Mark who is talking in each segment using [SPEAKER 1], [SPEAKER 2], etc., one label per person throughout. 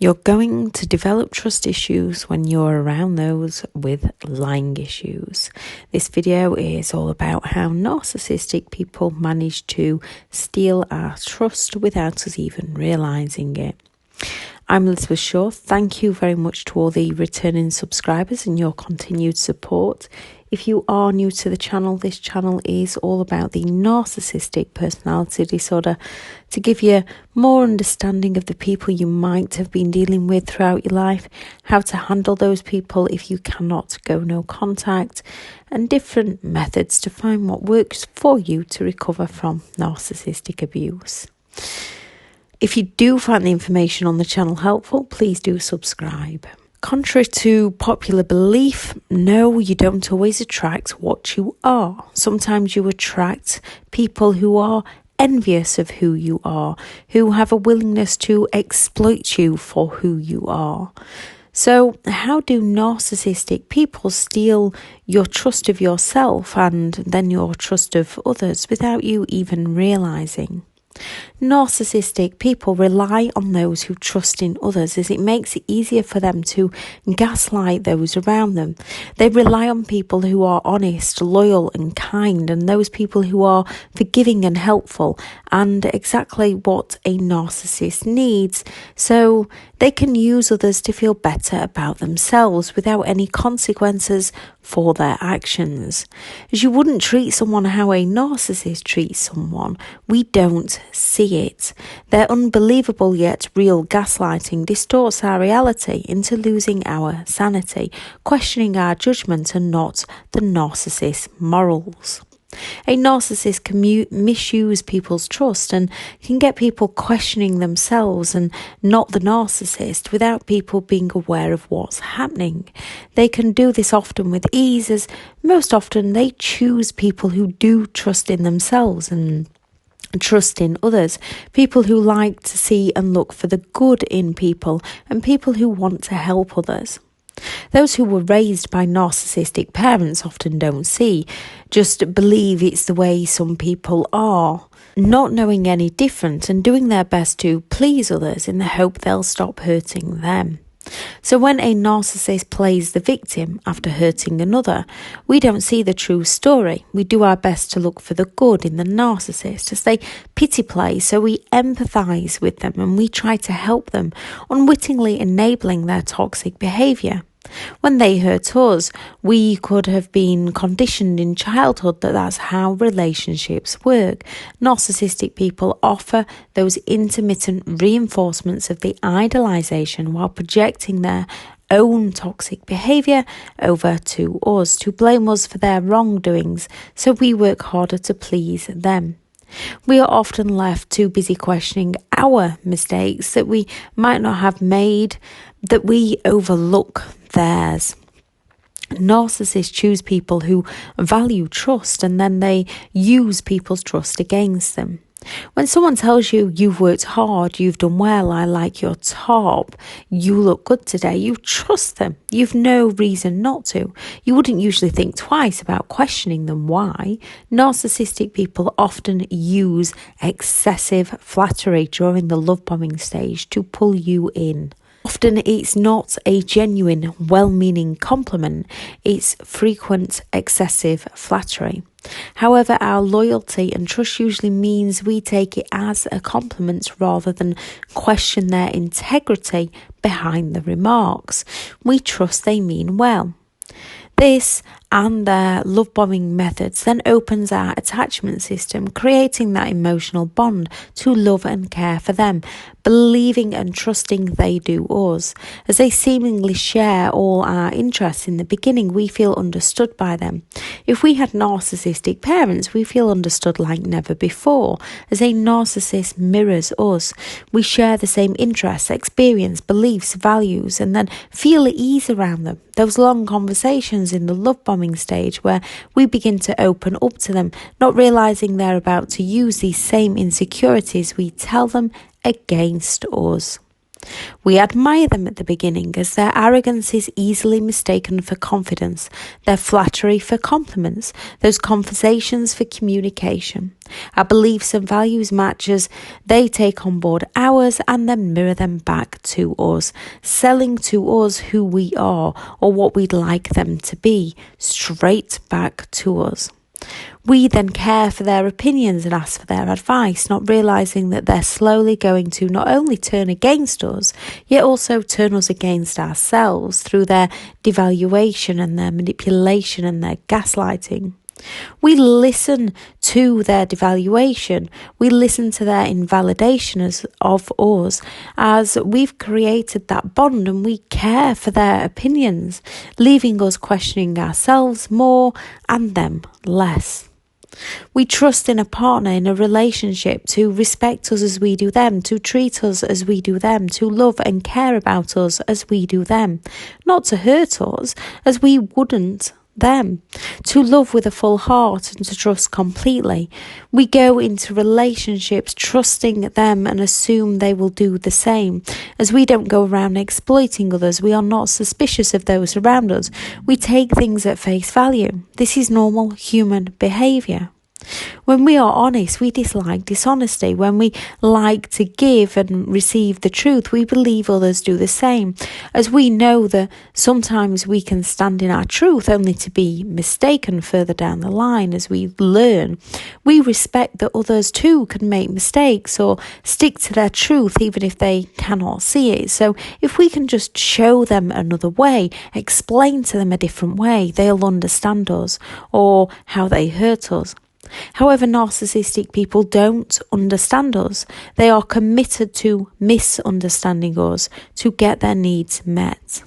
[SPEAKER 1] You're going to develop trust issues when you're around those with lying issues. This video is all about how narcissistic people manage to steal our trust without us even realising it. I'm Elizabeth Shaw. Thank you very much to all the returning subscribers and your continued support. If you are new to the channel, this channel is all about the narcissistic personality disorder to give you more understanding of the people you might have been dealing with throughout your life, how to handle those people if you cannot go no contact, and different methods to find what works for you to recover from narcissistic abuse. If you do find the information on the channel helpful, please do subscribe. Contrary to popular belief, no, you don't always attract what you are. Sometimes you attract people who are envious of who you are, who have a willingness to exploit you for who you are. So how do narcissistic people steal your trust of yourself and then your trust of others without you even realising? Narcissistic people rely on those who trust in others as it makes it easier for them to gaslight those around them. They rely on people who are honest, loyal and kind, and those people who are forgiving and helpful, and exactly what a narcissist needs, so they can use others to feel better about themselves without any consequences for their actions. As you wouldn't treat someone how a narcissist treats someone, we don't see it. Their unbelievable yet real gaslighting distorts our reality into losing our sanity, questioning our judgment and not the narcissist's morals. A narcissist can misuse people's trust and can get people questioning themselves and not the narcissist without people being aware of what's happening. They can do this often with ease, as most often they choose people who do trust in themselves and trust in others, people who like to see and look for the good in people and people who want to help others. Those who were raised by narcissistic parents often don't see, just believe it's the way some people are, not knowing any different and doing their best to please others in the hope they'll stop hurting them. So when a narcissist plays the victim after hurting another, we don't see the true story. We do our best to look for the good in the narcissist as they pity play, so we empathise with them and we try to help them, unwittingly enabling their toxic behaviour. When they hurt us, we could have been conditioned in childhood that that's how relationships work. Narcissistic people offer those intermittent reinforcements of the idealization while projecting their own toxic behaviour over to us, to blame us for their wrongdoings, so we work harder to please them. We are often left too busy questioning our mistakes that we might not have made, that we overlook theirs. Narcissists choose people who value trust and then they use people's trust against them. When someone tells you you've worked hard, you've done well, I like your top, you look good today, you trust them. You've no reason not to. You wouldn't usually think twice about questioning them why. Narcissistic people often use excessive flattery during the love bombing stage to pull you in. Often it's not a genuine, well-meaning compliment, it's frequent, excessive flattery. However, our loyalty and trust usually means we take it as a compliment rather than question their integrity behind the remarks. We trust they mean well. This and their love bombing methods then opens our attachment system, creating that emotional bond to love and care for them, believing and trusting they do us. As they seemingly share all our interests in the beginning, we feel understood by them. If we had narcissistic parents, we feel understood like never before. As a narcissist mirrors us, we share the same interests, experience, beliefs, values, and then feel at ease around them. Those long conversations in the love bombing stage where we begin to open up to them, not realising they're about to use these same insecurities we tell them against us. We admire them at the beginning as their arrogance is easily mistaken for confidence, their flattery for compliments, those conversations for communication. Our beliefs and values match as they take on board ours and then mirror them back to us, selling to us who we are or what we'd like them to be, straight back to us. We then care for their opinions and ask for their advice, not realising that they're slowly going to not only turn against us, yet also turn us against ourselves through their devaluation and their manipulation and their gaslighting. We listen to their devaluation. We listen to their invalidation of us as we've created that bond, and we care for their opinions, leaving us questioning ourselves more and them less. We trust in a partner, in a relationship, to respect us as we do them, to treat us as we do them, to love and care about us as we do them, not to hurt us as we wouldn't them, to love with a full heart and to trust completely. We go into relationships trusting them and assume they will do the same. As we don't go around exploiting others, we are not suspicious of those around us. We take things at face value. This is normal human behaviour. When we are honest, we dislike dishonesty. When we like to give and receive the truth, we believe others do the same. As we know that sometimes we can stand in our truth only to be mistaken further down the line as we learn, we respect that others too can make mistakes or stick to their truth even if they cannot see it. So if we can just show them another way, explain to them a different way, they'll understand us or how they hurt us. However, narcissistic people don't understand us. They are committed to misunderstanding us to get their needs met.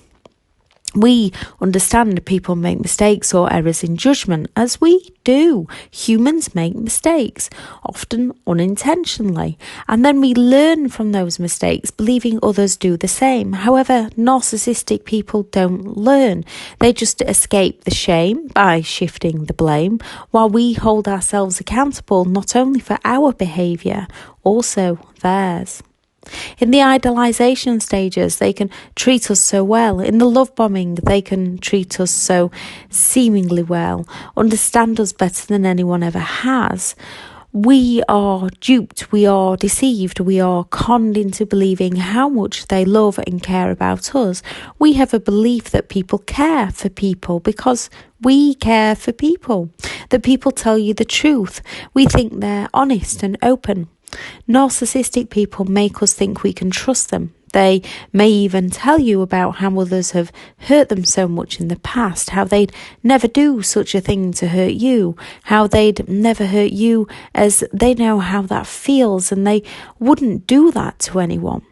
[SPEAKER 1] We understand people make mistakes or errors in judgment, as we do. Humans make mistakes, often unintentionally, and then we learn from those mistakes, believing others do the same. However, narcissistic people don't learn. They just escape the shame by shifting the blame, while we hold ourselves accountable not only for our behaviour, also theirs. In the idealization stages, they can treat us so well. In the love bombing, they can treat us so seemingly well, understand us better than anyone ever has. We are duped, we are deceived, we are conned into believing how much they love and care about us. We have a belief that people care for people because we care for people, that people tell you the truth. We think they're honest and open. Narcissistic people make us think we can trust them. They may even tell you about how others have hurt them so much in the past, how they'd never do such a thing to hurt you, how they'd never hurt you as they know how that feels and they wouldn't do that to anyone.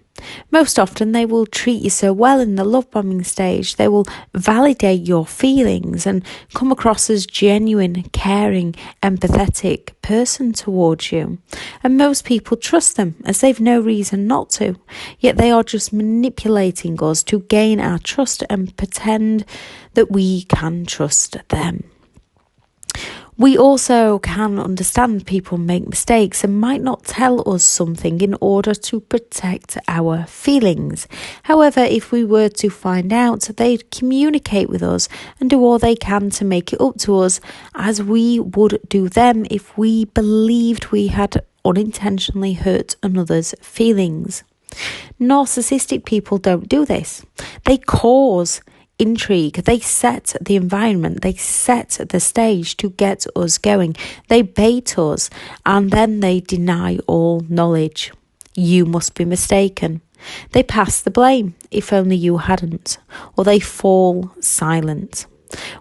[SPEAKER 1] Most often they will treat you so well in the love bombing stage. They will validate your feelings and come across as genuine, caring, empathetic person towards you. And most people trust them as they've no reason not to. Yet they are just manipulating us to gain our trust and pretend that we can trust them. We also can understand people make mistakes and might not tell us something in order to protect our feelings. However, if we were to find out, they'd communicate with us and do all they can to make it up to us as we would do them if we believed we had unintentionally hurt another's feelings. Narcissistic people don't do this. They cause intrigue. They set the environment, they set the stage to get us going. They bait us and then they deny all knowledge. You must be mistaken. They pass the blame, if only you hadn't, or they fall silent.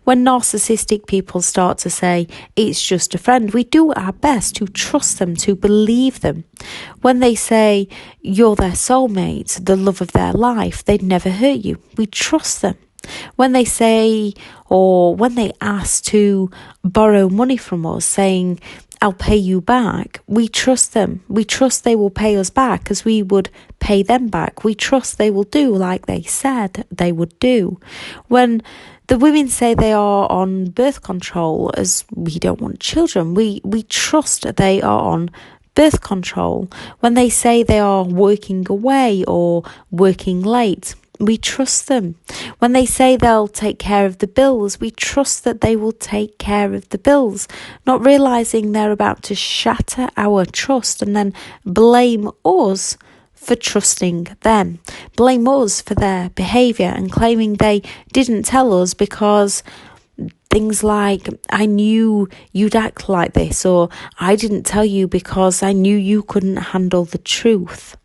[SPEAKER 1] When narcissistic people start to say, it's just a friend, we do our best to trust them, to believe them. When they say, you're their soulmate, the love of their life, they'd never hurt you, we trust them. When they say, or when they ask to borrow money from us, saying, I'll pay you back, we trust them. We trust they will pay us back as we would pay them back. We trust they will do like they said they would do. When the women say they are on birth control as we don't want children, we trust they are on birth control. When they say they are working away or working late, we trust them. When they say they'll take care of the bills, we trust that they will take care of the bills, not realizing they're about to shatter our trust and then blame us for trusting them, blame us for their behaviour and claiming they didn't tell us because things like, I knew you'd act like this, or I didn't tell you because I knew you couldn't handle the truth.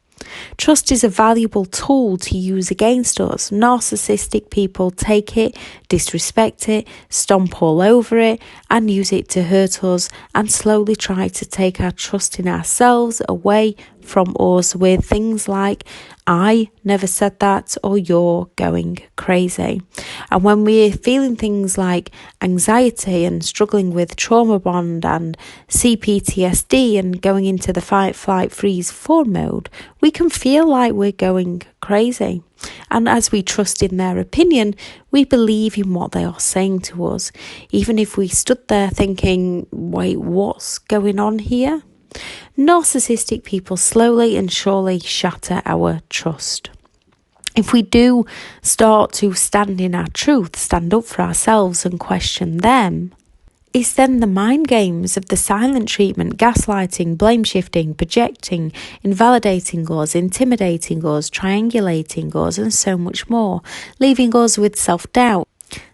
[SPEAKER 1] Trust is a valuable tool to use against us. Narcissistic people take it, disrespect it, stomp all over it, and use it to hurt us and slowly try to take our trust in ourselves away from us with things like, I never said that, or you're going crazy. And when we're feeling things like anxiety and struggling with trauma bond and CPTSD and going into the fight, flight, freeze, fawn mode, we can feel like we're going crazy. And as we trust in their opinion, we believe in what they are saying to us, even if we stood there thinking, wait, what's going on here? Narcissistic people slowly and surely shatter our trust. If we do start to stand in our truth, stand up for ourselves and question them, it's then the mind games of the silent treatment, gaslighting, blame shifting, projecting, invalidating us, intimidating us, triangulating us, and so much more, leaving us with self-doubt,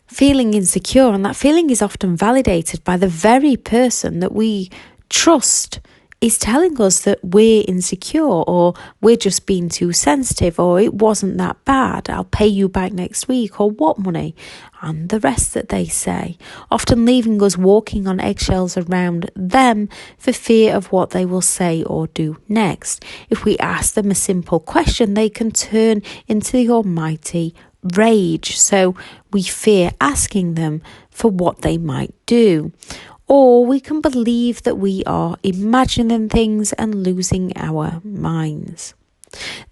[SPEAKER 1] feeling insecure, and that feeling is often validated by the very person that we trust is telling us that we're insecure, or we're just being too sensitive, or it wasn't that bad, I'll pay you back next week, or what money, and the rest that they say, often leaving us walking on eggshells around them for fear of what they will say or do next. If we ask them a simple question, they can turn into the almighty rage, so we fear asking them for what they might do. Or we can believe that we are imagining things and losing our minds.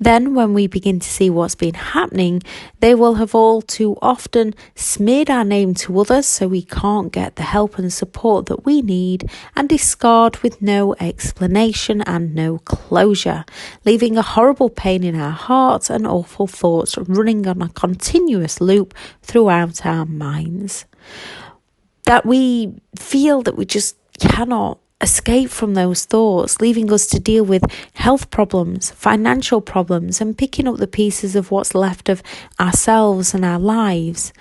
[SPEAKER 1] Then when we begin to see what's been happening, they will have all too often smeared our name to others so we can't get the help and support that we need, and discard with no explanation and no closure, leaving a horrible pain in our hearts and awful thoughts running on a continuous loop throughout our minds. That we feel that we just cannot escape from those thoughts, leaving us to deal with health problems, financial problems, and picking up the pieces of what's left of ourselves and our lives.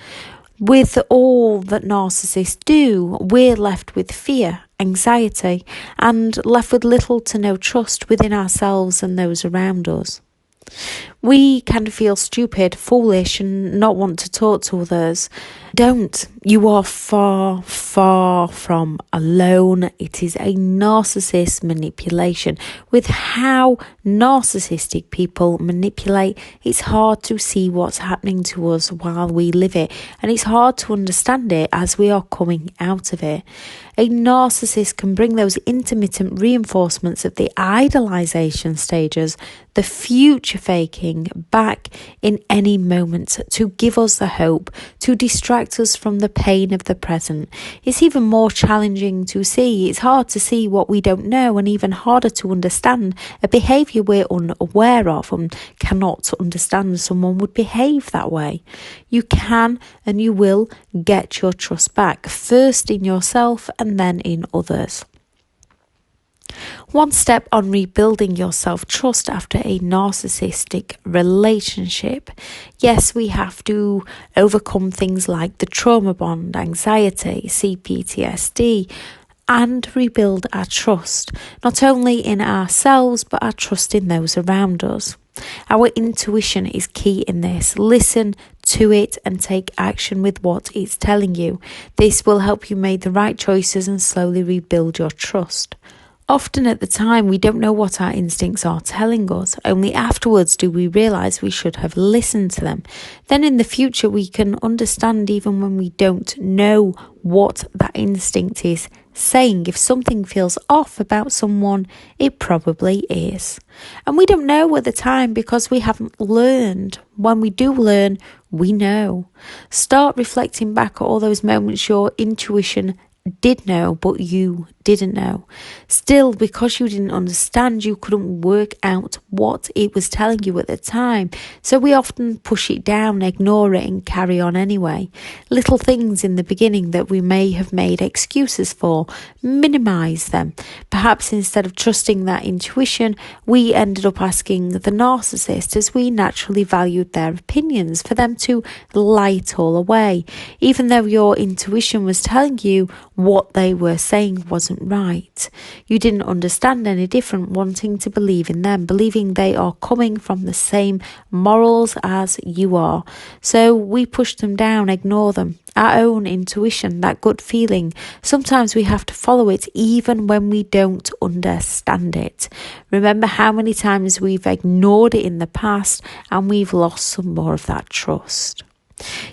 [SPEAKER 1] With all that narcissists do, we're left with fear, anxiety, and left with little to no trust within ourselves and those around us. We can feel stupid, foolish, and not want to talk to others. Don't. You are far, far from alone. It is a narcissist manipulation. With how narcissistic people manipulate, it's hard to see what's happening to us while we live it, and it's hard to understand it as we are coming out of it. A narcissist can bring those intermittent reinforcements of the idolization stages, the future faking, back in any moment to give us the hope, to distract us from the pain of the present. It's even more challenging to see. It's hard to see what we don't know, and even harder to understand a behaviour we're unaware of and cannot understand someone would behave that way. You can and you will get your trust back, first in yourself and then in others. One step on rebuilding your self-trust after a narcissistic relationship. Yes, we have to overcome things like the trauma bond, anxiety, CPTSD, and rebuild our trust, not only in ourselves, but our trust in those around us. Our intuition is key in this. Listen to it and take action with what it's telling you. This will help you make the right choices and slowly rebuild your trust. Often at the time, we don't know what our instincts are telling us. Only afterwards do we realise we should have listened to them. Then in the future, we can understand even when we don't know what that instinct is saying. If something feels off about someone, it probably is. And we don't know at the time because we haven't learned. When we do learn, we know. Start reflecting back at all those moments your intuition did know, but you didn't know. Still, because you didn't understand, you couldn't work out what it was telling you at the time. So we often push it down, ignore it, and carry on anyway. Little things in the beginning that we may have made excuses for, minimize them. Perhaps instead of trusting that intuition, we ended up asking the narcissist, as we naturally valued their opinions, for them to lie it all away, even though your intuition was telling you what they were saying wasn't right. You didn't understand any different, wanting to believe in them, believing they are coming from the same morals as you are. So we push them down, ignore them. Our own intuition, that gut feeling, sometimes we have to follow it even when we don't understand it. Remember how many times we've ignored it in the past and we've lost some more of that trust.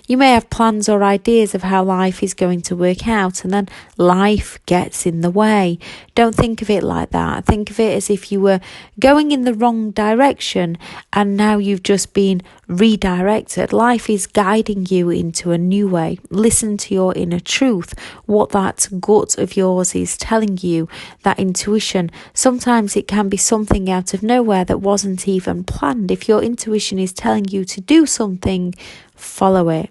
[SPEAKER 1] You may have plans or ideas of how life is going to work out, and then life gets in the way. Don't think of it like that. Think of it as if you were going in the wrong direction and now you've just been redirected. Life is guiding you into a new way. Listen to your inner truth, what that gut of yours is telling you, that intuition. Sometimes it can be something out of nowhere that wasn't even planned. If your intuition is telling you to do something, follow it.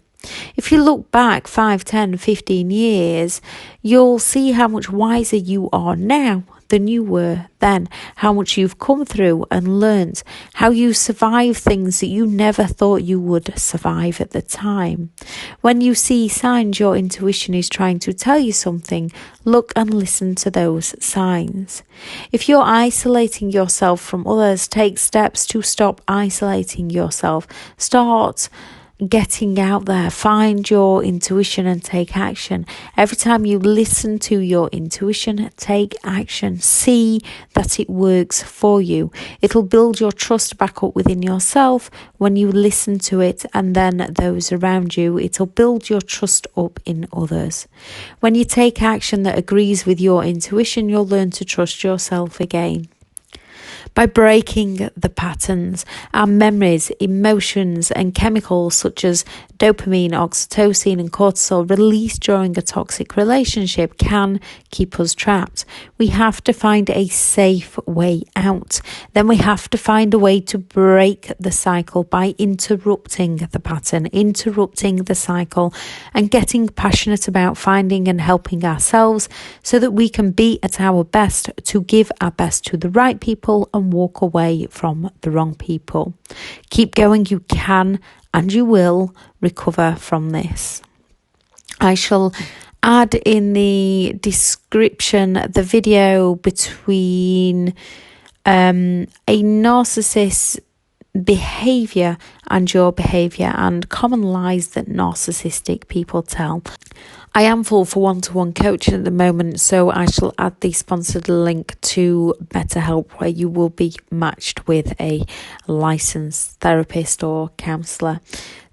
[SPEAKER 1] If you look back 5, 10, 15 years, you'll see how much wiser you are now than you were then, how much you've come through and learnt, how you survive things that you never thought you would survive at the time. When you see signs your intuition is trying to tell you something, look and listen to those signs. If you're isolating yourself from others, take steps to stop isolating yourself. Start getting out there, find your intuition and take action. Every time you listen to your intuition, take action. See that it works for you. It'll build your trust back up within yourself when you listen to it, and then those around you. It'll build your trust up in others. When you take action that agrees with your intuition, you'll learn to trust yourself again. By breaking the patterns, our memories, emotions and chemicals such as dopamine, oxytocin and cortisol released during a toxic relationship can keep us trapped. We have to find a safe way out. Then we have to find a way to break the cycle by interrupting the pattern, interrupting the cycle, and getting passionate about finding and helping ourselves so that we can be at our best to give our best to the right people and walk away from the wrong people. Keep going, you can and you will recover from this. I shall add in the description the video between a narcissist's behaviour and your behaviour and common lies that narcissistic people tell. I am full for one-to-one coaching at the moment, so I shall add the sponsored link to BetterHelp, where you will be matched with a licensed therapist or counsellor.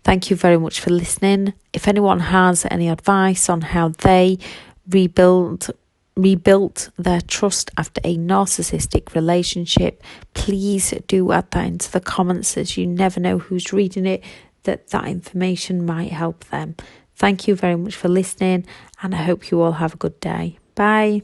[SPEAKER 1] Thank you very much for listening. If anyone has any advice on how they rebuilt their trust after a narcissistic relationship, please do add that into the comments, as you never know who's reading it, that information might help them. Thank you very much for listening, and I hope you all have a good day. Bye.